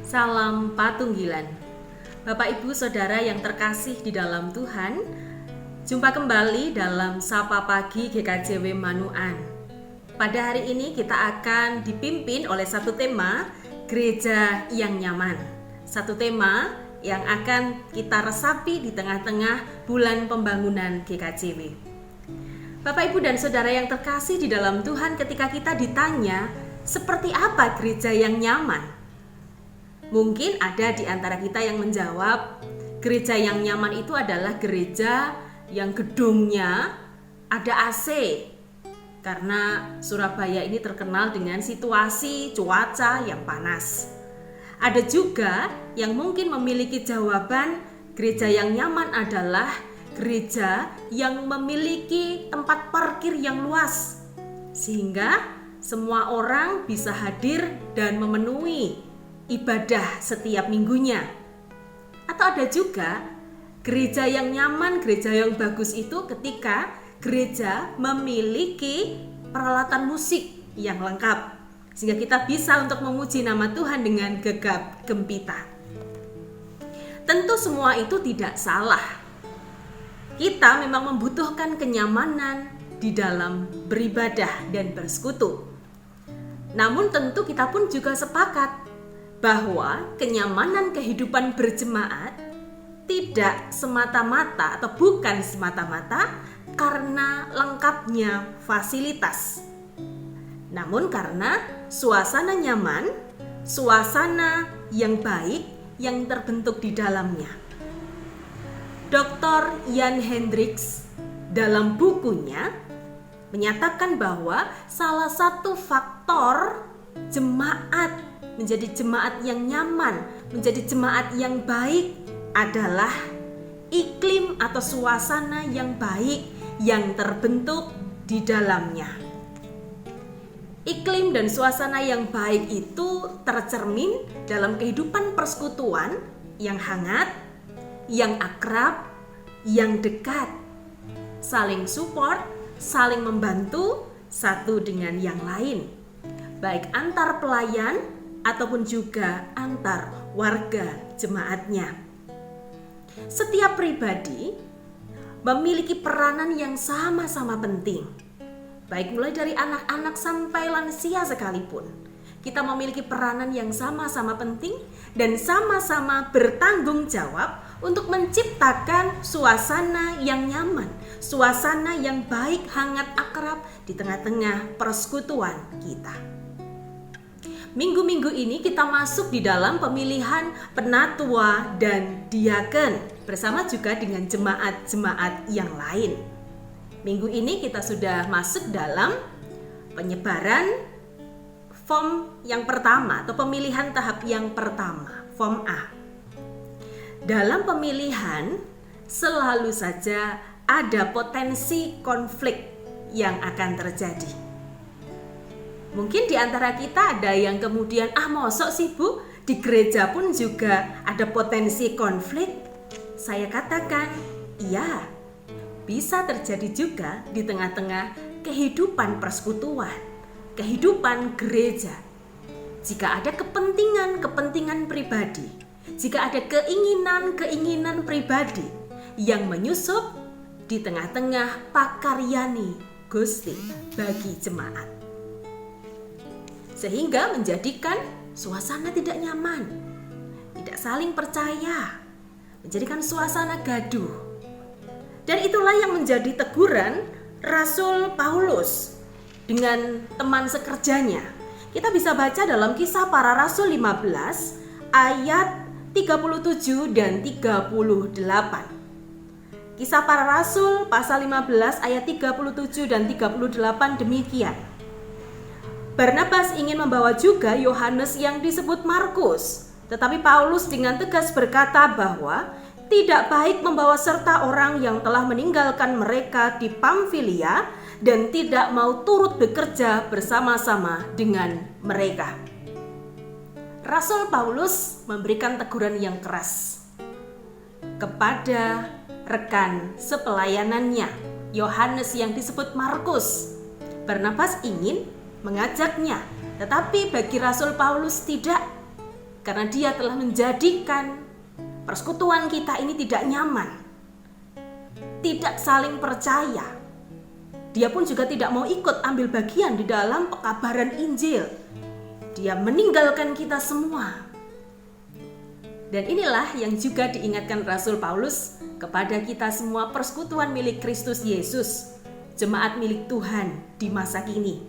Salam Patunggilan. Bapak Ibu Saudara yang terkasih di dalam Tuhan, jumpa kembali dalam Sapa Pagi GKJW Manuan. Pada hari ini kita akan dipimpin oleh satu tema, Gereja yang Nyaman. Satu tema yang akan kita resapi di tengah-tengah bulan pembangunan GKJW. Bapak Ibu dan Saudara yang terkasih di dalam Tuhan, ketika kita ditanya, seperti apa gereja yang nyaman? Mungkin ada di antara kita yang menjawab, gereja yang nyaman itu adalah gereja yang gedungnya ada AC. Karena Surabaya ini terkenal dengan situasi cuaca yang panas. Ada juga yang mungkin memiliki jawaban, gereja yang nyaman adalah gereja yang memiliki tempat parkir yang luas, sehingga semua orang bisa hadir dan memenuhi ibadah setiap minggunya. Atau ada juga gereja yang nyaman, gereja yang bagus itu ketika gereja memiliki peralatan musik yang lengkap, sehingga kita bisa untuk memuji nama Tuhan dengan gegap gempita. Tentu semua itu tidak salah. Kita memang membutuhkan kenyamanan di dalam beribadah dan bersekutu. Namun tentu kita pun juga sepakat bahwa kenyamanan kehidupan berjemaat tidak semata-mata atau bukan semata-mata karena lengkapnya fasilitas. Namun karena suasana nyaman, suasana yang baik yang terbentuk di dalamnya. Dr. Jan Hendricks dalam bukunya menyatakan bahwa salah satu faktor jemaat menjadi jemaat yang nyaman, menjadi jemaat yang baik adalah iklim atau suasana yang baik yang terbentuk di dalamnya. Iklim dan suasana yang baik itu tercermin dalam kehidupan persekutuan yang hangat, yang akrab, yang dekat, saling support, saling membantu satu dengan yang lain, baik antar pelayan ataupun juga antar warga jemaatnya. Setiap pribadi memiliki peranan yang sama-sama penting, baik mulai dari anak-anak sampai lansia sekalipun. Kita memiliki peranan yang sama-sama penting dan sama-sama bertanggung jawab untuk menciptakan suasana yang nyaman, suasana yang baik, hangat, akrab di tengah-tengah persekutuan kita. Minggu-minggu ini kita masuk di dalam pemilihan penatua dan diaken bersama juga dengan jemaat-jemaat yang lain. Minggu ini kita sudah masuk dalam penyebaran form yang pertama atau pemilihan tahap yang pertama, form A. Dalam pemilihan selalu saja ada potensi konflik yang akan terjadi. Mungkin di antara kita ada yang kemudian, mosok sih Bu, di gereja pun juga ada potensi konflik. Saya katakan, iya, bisa terjadi juga di tengah-tengah kehidupan persekutuan, kehidupan gereja. Jika ada kepentingan pribadi, jika ada keinginan pribadi yang menyusup di tengah-tengah pakaryani Gusti bagi jemaat, sehingga menjadikan suasana tidak nyaman, tidak saling percaya, menjadikan suasana gaduh. Dan itulah yang menjadi teguran Rasul Paulus dengan teman sekerjanya. Kita bisa baca dalam Kisah Para Rasul 15 ayat 37 dan 38. Kisah Para Rasul pasal 15 ayat 37 dan 38 demikian. Barnabas ingin membawa juga Yohanes yang disebut Markus, tetapi Paulus dengan tegas berkata bahwa tidak baik membawa serta orang yang telah meninggalkan mereka di Pamfilia dan tidak mau turut bekerja bersama-sama dengan mereka. Rasul Paulus memberikan teguran yang keras kepada rekan sepelayanannya, Yohanes yang disebut Markus. Barnabas ingin mengajaknya, tetapi bagi Rasul Paulus tidak. karena Dia telah menjadikan persekutuan kita ini tidak nyaman, tidak saling percaya. Dia pun juga tidak mau ikut ambil bagian di dalam pekabaran Injil. Dia meninggalkan kita semua. Dan inilah yang juga diingatkan Rasul Paulus kepada kita semua, persekutuan milik Kristus Yesus, jemaat milik Tuhan di masa kini.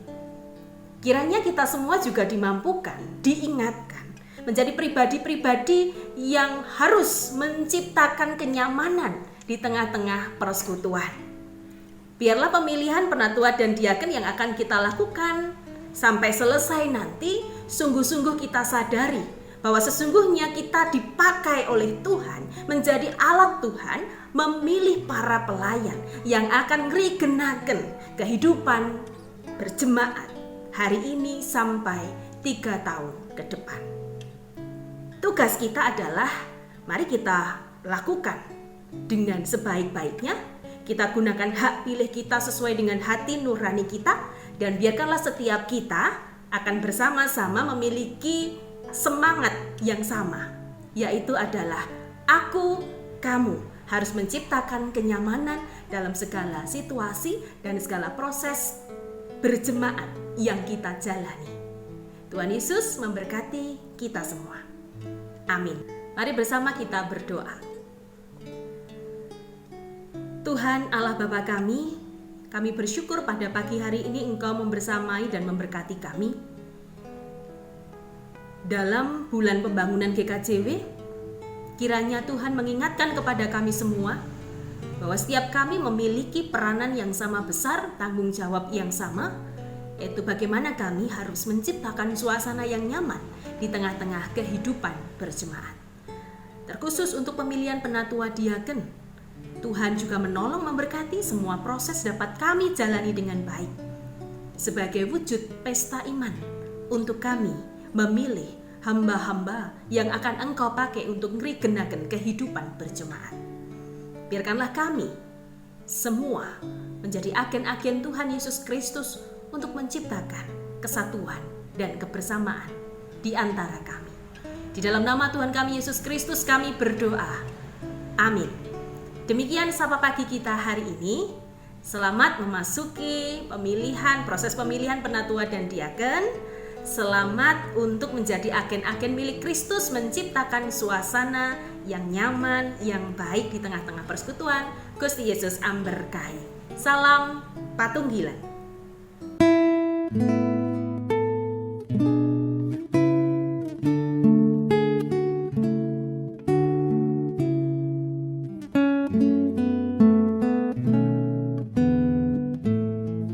Kiranya kita semua juga dimampukan, diingatkan menjadi pribadi-pribadi yang harus menciptakan kenyamanan di tengah-tengah persekutuan. Biarlah pemilihan penatua dan diaken yang akan kita lakukan sampai selesai nanti, sungguh-sungguh kita sadari bahwa sesungguhnya kita dipakai oleh Tuhan, menjadi alat Tuhan, memilih para pelayan yang akan ngerigenaken kehidupan berjemaat hari ini sampai 3 tahun ke depan. Tugas kita adalah, mari kita lakukan dengan sebaik-baiknya. Kita gunakan hak pilih kita sesuai dengan hati nurani kita, dan biarkanlah setiap kita akan bersama-sama memiliki semangat yang sama, yaitu adalah aku, kamu harus menciptakan kenyamanan dalam segala situasi dan segala proses berjemaat yang kita jalani. Tuhan Yesus memberkati kita semua. Amin. Mari bersama kita berdoa. Tuhan Allah Bapa kami bersyukur pada pagi hari ini Engkau membersamai dan memberkati kami. Dalam bulan pembangunan GKJW, kiranya Tuhan mengingatkan kepada kami semua bahwa setiap kami memiliki peranan yang sama besar, tanggung jawab yang sama, yaitu bagaimana kami harus menciptakan suasana yang nyaman di tengah-tengah kehidupan berjemaat. Terkhusus untuk pemilihan penatua diaken, Tuhan juga menolong memberkati semua proses dapat kami jalani dengan baik, sebagai wujud pesta iman untuk kami memilih hamba-hamba yang akan Engkau pakai untuk ngerigenaken kehidupan berjemaat. Biarkanlah kami semua menjadi agen-agen Tuhan Yesus Kristus untuk menciptakan kesatuan dan kebersamaan di antara kami. Di dalam nama Tuhan kami Yesus Kristus kami berdoa. Amin. Demikian Sapa Pagi kita hari ini. Selamat memasuki proses pemilihan penatua dan diaken. Selamat untuk menjadi agen-agen milik Kristus, menciptakan suasana yang nyaman, yang baik di tengah-tengah persekutuan. Gusti Yesus amberkahi. Salam Patunggilan.